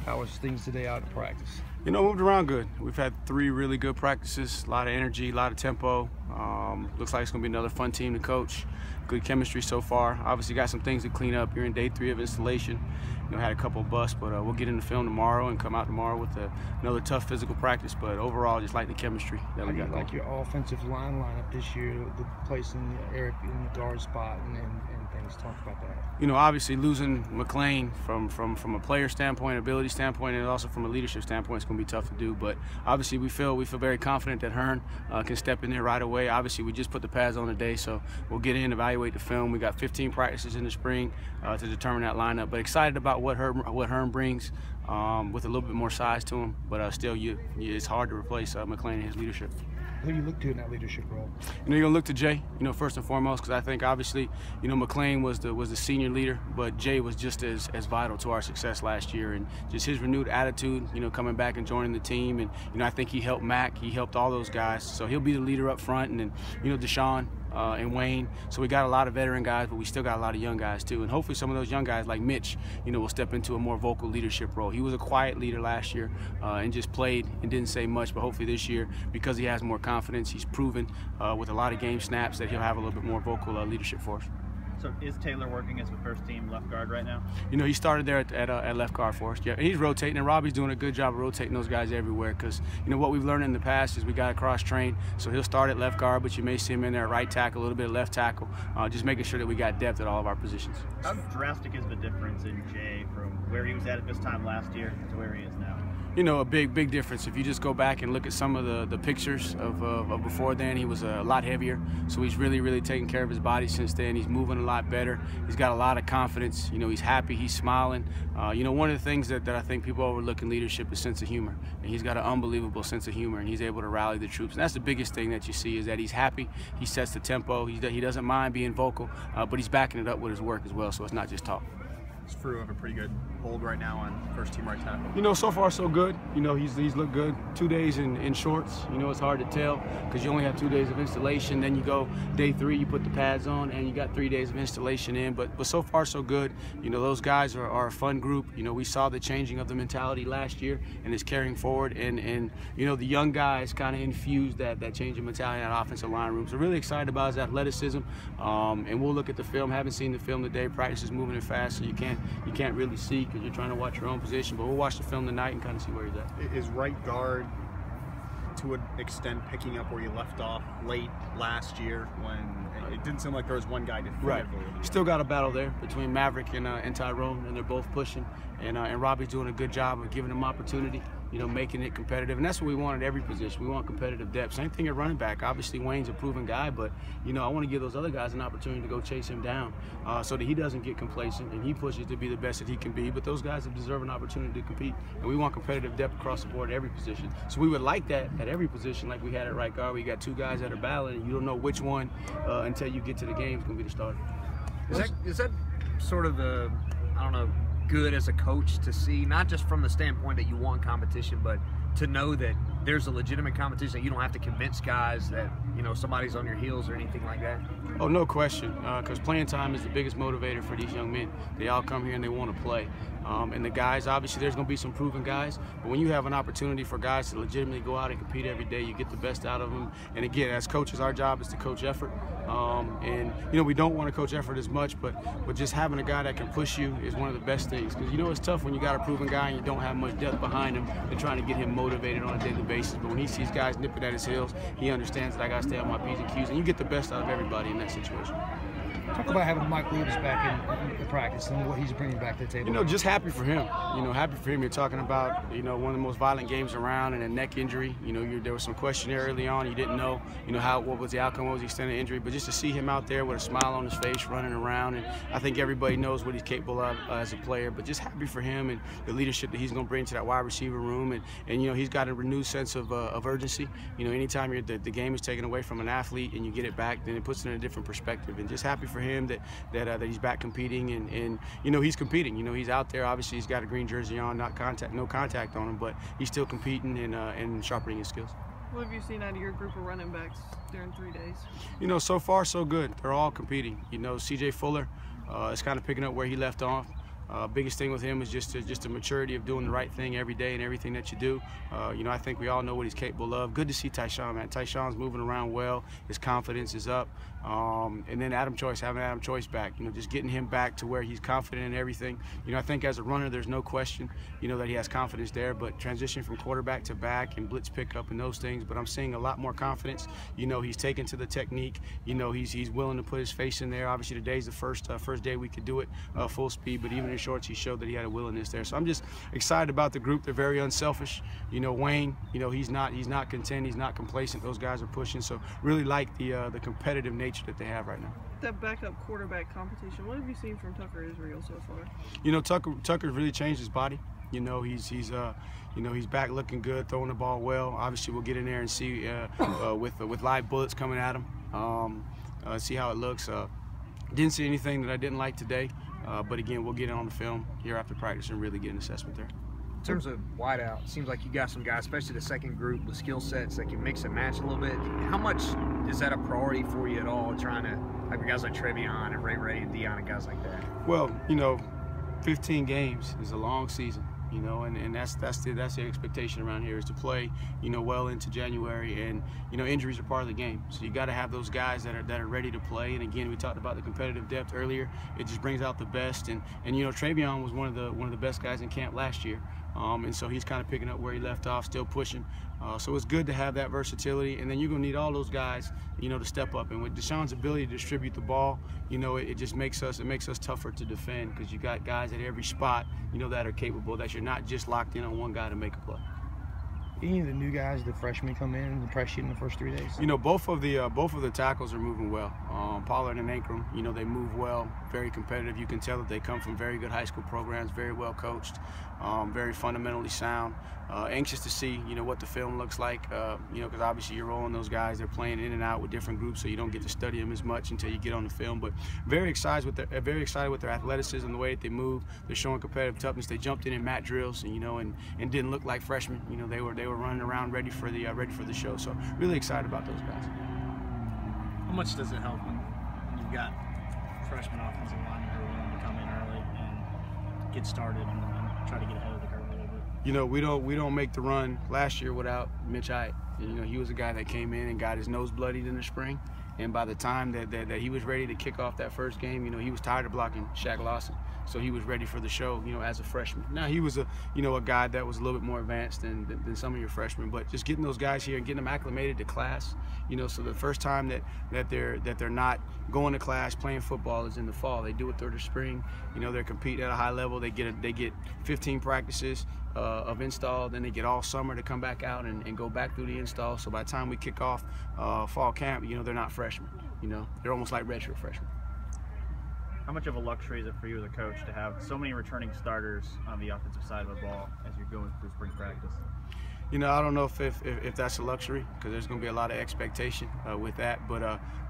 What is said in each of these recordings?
How was things today out in practice? You know, moved around good. We've had 3 really good practices, a lot of energy, a lot of tempo. Looks like it's going to be another fun team to coach. Good chemistry so far. Obviously got some things to clean up. You're in day 3 of installation. You know, had a couple of busts, but we'll get into film tomorrow and come out tomorrow with another tough physical practice. But overall, just like the chemistry that we got. Like your offensive line lineup this year, the placing Eric in the guard spot and things. Talk about that. You know, obviously losing McClain from a player standpoint, ability standpoint, and also from a leadership standpoint, it's going to be tough to do. But obviously we feel very confident that Hearn can step in there right away. Obviously we just put the pads on today, so we'll get in, evaluate the film. We got 15 practices in the spring to determine that lineup. But excited about what Hearn brings with a little bit more size to him. But still, it's hard to replace McClain and his leadership. Who do you look to in that leadership role? You know, you're gonna look to Jay. You know, first and foremost, because I think obviously, you know, McClain was the senior leader, but Jay was just as vital to our success last year, and just his renewed attitude. You know, coming back and joining the team, and you know, I think he helped Mac. He helped all those guys, so he'll be the leader up front, and then you know, Deshaun. And Wayne, so we got a lot of veteran guys, but we still got a lot of young guys too, and hopefully some of those young guys like Mitch, you know, will step into a more vocal leadership role. He was a quiet leader last year and just played and didn't say much, but hopefully this year, because he has more confidence, he's proven with a lot of game snaps that he'll have a little bit more vocal leadership for us. So is Taylor working as the first team left guard right now? You know, he started there at left guard for us. Yeah, and he's rotating, and Robbie's doing a good job of rotating those guys everywhere, because you know what we've learned in the past is we got to cross-train. So he'll start at left guard, but you may see him in there at right tackle, a little bit of left tackle, just making sure that we got depth at all of our positions. How drastic is the difference in Jay from where he was at this time last year to where he is now? You know, a big difference. If you just go back and look at some of the pictures of before then, he was a lot heavier. So he's really taking care of his body since then. He's moving a lot better. He's got a lot of confidence. You know, he's happy. He's smiling. You know, one of the things that I think people overlook in leadership is sense of humor. And he's got an unbelievable sense of humor, and he's able to rally the troops. And that's the biggest thing that you see is that he's happy. He sets the tempo. He doesn't mind being vocal, but he's backing it up with his work as well. So it's not just talk. Frew have a pretty good hold right now on first team right tackle. You know, so far so good. You know, he's looked good. 2 days in shorts. You know, it's hard to tell because you only have 2 days of installation. Then you go day 3, you put the pads on, and you got 3 days of installation in. But so far so good. You know, those guys are a fun group. You know, we saw the changing of the mentality last year, and it's carrying forward. And you know, the young guys kind of infused that change of mentality in that offensive line room. So really excited about his athleticism. And we'll look at the film. Haven't seen the film today. Practice is moving it fast, so you can't really see because you're trying to watch your own position, but we'll watch the film tonight and kind of see where he's at. Is right guard to an extent picking up where you left off late last year when it didn't seem like there was one guy definitively? Right. Still got a battle there between Maverick and Tyrone, and they're both pushing, and Robbie's doing a good job of giving them opportunity, you know, making it competitive, and that's what we want at every position. We want competitive depth. Same thing at running back. Obviously, Wayne's a proven guy, but you know, I want to give those other guys an opportunity to go chase him down, so that he doesn't get complacent and he pushes to be the best that he can be. But those guys have deserve an opportunity to compete, and we want competitive depth across the board at every position. So we would like that at every position, like we had at right guard. We got 2 guys that are battling, and you don't know which one until you get to the game is going to be the starter. Is that sort of the, I don't know, good as a coach to see, not just from the standpoint that you want competition, but to know that there's a legitimate competition, that you don't have to convince guys that, you know, somebody's on your heels or anything like that? Oh, no question, because playing time is the biggest motivator for these young men. They all come here and they want to play. And the guys, obviously there's going to be some proven guys, but when you have an opportunity for guys to legitimately go out and compete every day, you get the best out of them. And again, as coaches, our job is to coach effort. And you know, we don't want to coach effort as much, but just having a guy that can push you is one of the best things, because you know it's tough when you got a proven guy and you don't have much depth behind him and trying to get him motivated on a daily basis. But when he sees guys nipping at his heels, he understands that I got to stay on my P's and Q's, and you get the best out of everybody in that situation. Talk about having McCloud back in practice and what he's bringing back to the table. You know, just happy for him. You know, happy for him. You're talking about, you know, one of the most violent games around and a neck injury. You know, there was some question early on. You didn't know, you know, what was the outcome, what was the extent of the injury. But just to see him out there with a smile on his face, running around, and I think everybody knows what he's capable of as a player. But just happy for him and the leadership that he's going to bring to that wide receiver room. And you know, he's got a renewed sense of urgency. You know, anytime the game is taken away from an athlete and you get it back, then it puts it in a different perspective. And just happy for him that he's back competing, and you know, he's competing. You know, he's out there. Obviously, he's got a green jersey on, no contact on him, but he's still competing and sharpening his skills. What have you seen out of your group of running backs during 3 days? You know, so far so good. They're all competing. You know, C.J. Fuller is kind of picking up where he left off. Biggest thing with him is just the maturity of doing the right thing every day and everything that you do. You know, I think we all know what he's capable of. Good to see Tyshawn, man. Tyshawn's moving around well. His confidence is up. And then having Adam Choice back, you know, just getting him back to where he's confident in everything. You know, I think as a runner, there's no question, you know, that he has confidence there, but transition from quarterback to back and blitz pickup and those things, but I'm seeing a lot more confidence. You know, he's taken to the technique. You know, he's willing to put his face in there. Obviously, today's the first day we could do it full speed, but even in shorts, he showed that he had a willingness there. So I'm just excited about the group. They're very unselfish. You know, Wayne, you know, he's not content, he's not complacent. Those guys are pushing. So really like the competitive nature that they have right now. That backup quarterback competition, what have you seen from Tucker Israel so far? You know, Tucker's really changed his body. You know, he's back looking good, throwing the ball well. Obviously, we'll get in there and see with live bullets coming at him, see how it looks. Didn't see anything that I didn't like today, but again, we'll get it on the film here after practice and really get an assessment there. In terms of Whiteout, it seems like you got some guys, especially the second group, with skill sets that can mix and match a little bit. How much is that a priority for you at all, trying to have guys like Trevion and Ray and Dion and guys like that? Well, you know, 15 games is a long season. You know, and that's the expectation around here, is to play, you know, well into January, and you know, injuries are part of the game. So you got to have those guys that are ready to play. And again, we talked about the competitive depth earlier. It just brings out the best. And you know, Trevion was one of the best guys in camp last year, and so he's kind of picking up where he left off, still pushing. So it's good to have that versatility, and then you're gonna need all those guys, you know, to step up. And with Deshaun's ability to distribute the ball, you know, it just makes us tougher to defend, because you got guys at every spot, you know, that are capable, that you're not just locked in on one guy to make a play. Any of the new guys, the freshmen, come in and impress you in the first 3 days? You know, both of the tackles are moving well. Pollard and Ankrum, you know, they move well, very competitive. You can tell that they come from very good high school programs, very well coached, very fundamentally sound. Anxious to see, you know, what the film looks like, you know, because obviously you're rolling those guys. They're playing in and out with different groups, so you don't get to study them as much until you get on the film. But very excited with their athleticism, the way that they move. They're showing competitive toughness. They jumped in mat drills, and you know, and didn't look like freshmen. You know, they were running around ready for the show. So really excited about those guys. How much does it help when you've got freshman offensive linemen who are willing to come in early and get started and try to get ahead of the curve a little bit? You know, we don't make the run last year without Mitch Hyatt. You know, he was a guy that came in and got his nose bloodied in the spring, and by the time that he was ready to kick off that first game, you know, he was tired of blocking Shaq Lawson, so he was ready for the show, you know, as a freshman. Now he was a guy that was a little bit more advanced than some of your freshmen, but just getting those guys here and getting them acclimated to class, you know, so the first time that they're not going to class playing football is in the fall. They do it through the spring. You know, they're competing at a high level. They get 15 practices of install, then they get all summer to come back out and go back through the install. So by the time we kick off fall camp, you know, they're not freshmen. You know, they're almost like redshirt freshmen. How much of a luxury is it for you as a coach to have so many returning starters on the offensive side of the ball as you're going through spring practice? You know, I don't know if that's a luxury, because there's going to be a lot of expectation with that.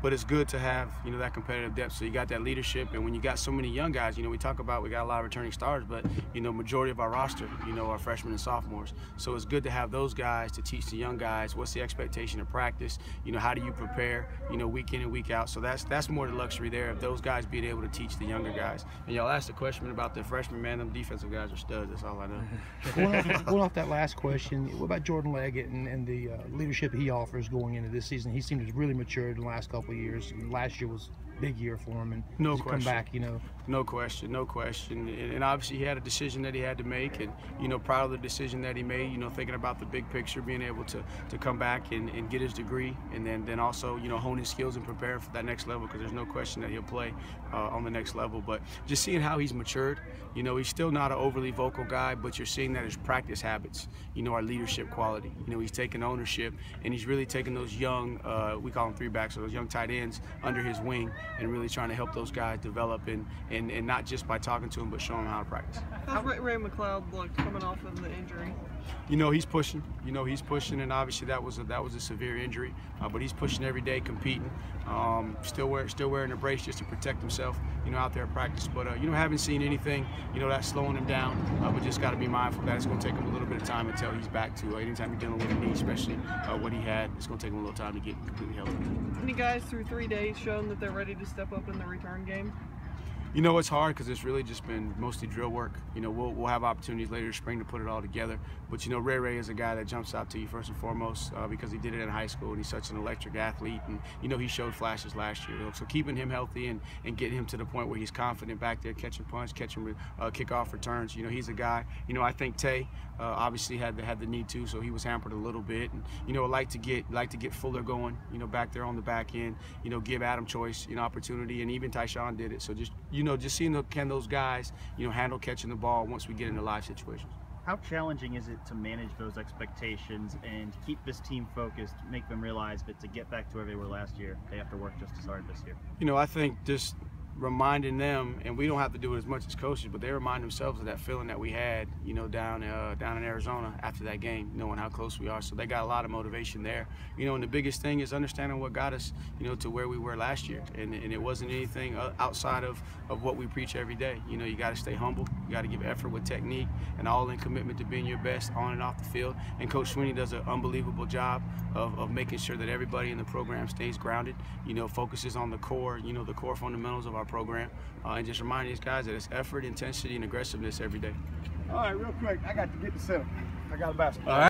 But it's good to have, you know, that competitive depth. So you got that leadership, and when you got so many young guys, you know, we got a lot of returning stars, but you know, majority of our roster, you know, are freshmen and sophomores. So it's good to have those guys to teach the young guys what's the expectation of practice. You know, how do you prepare? You know, week in and week out. So that's more the luxury there, of those guys being able to teach the younger guys. And y'all asked the question about the freshmen, man. Them defensive guys are studs. That's all I know. Going off that last question, what about Jordan Leggett and the leadership he offers going into this season? He seemed to have really matured in the last couple of years. Last year was a big year for him, and no he's question. Come back, you know. No question. And obviously he had a decision that he had to make, and you know, proud of the decision that he made. You know, thinking about the big picture, being able to come back and get his degree, and then also, you know, hone his skills and prepare for that next level, because there's no question that he'll play on the next level. But just seeing how he's matured, you know, he's still not an overly vocal guy, but you're seeing that his practice habits, you know, are leadership quality. You know, he's taking ownership, and he's really taking those young, we call them 3-backs, so those young tight ends under his wing, and really trying to help those guys develop, and not just by talking to them, but showing them how to practice. How's Ray McCloud look coming off of the injury? You know, he's pushing. You know, he's pushing, and obviously that was a severe injury, but he's pushing every day, competing. Still wearing a brace just to protect himself, you know, out there at practice. But you know, haven't seen anything, you know, that's slowing him down. But just got to be mindful that it's going to take him a little bit of time until he's back to. Anytime you're dealing with a knee, especially what he had, it's going to take him a little time to get completely healthy. Any guys through 3 days shown that they're ready to step up in the return game? You know, it's hard because it's really just been mostly drill work. You know, we'll have opportunities later this spring to put it all together. But, you know, Ray is a guy that jumps out to you first and foremost because he did it in high school and he's such an electric athlete. And, you know, he showed flashes last year. So keeping him healthy and getting him to the point where he's confident back there, catching punch, catching kickoff returns. You know, he's a guy. You know, I think Tay obviously had the need to, so he was hampered a little bit. And, you know, like to get Fuller going, you know, back there on the back end, you know, give Adam Choice, you know, opportunity, and even Tyshawn did it. So just, you know, just seeing can those guys, you know, handle catching the ball once we get into live situations. How challenging is it to manage those expectations and keep this team focused, make them realize that to get back to where they were last year, they have to work just as hard this year? You know, I think just reminding them, and we don't have to do it as much as coaches, but they remind themselves of that feeling that we had, you know, down in Arizona after that game, knowing how close we are. So they got a lot of motivation there. You know, and the biggest thing is understanding what got us, you know, to where we were last year. And it wasn't anything outside of what we preach every day. You know, you got to stay humble. You got to give effort with technique and all-in commitment to being your best on and off the field. And Coach Sweeney does an unbelievable job of making sure that everybody in the program stays grounded, you know, focuses on the core, you know, the core fundamentals of our program, and just reminding these guys that it's effort, intensity, and aggressiveness every day. All right, real quick, I got to get the center. I got a basketball. All right.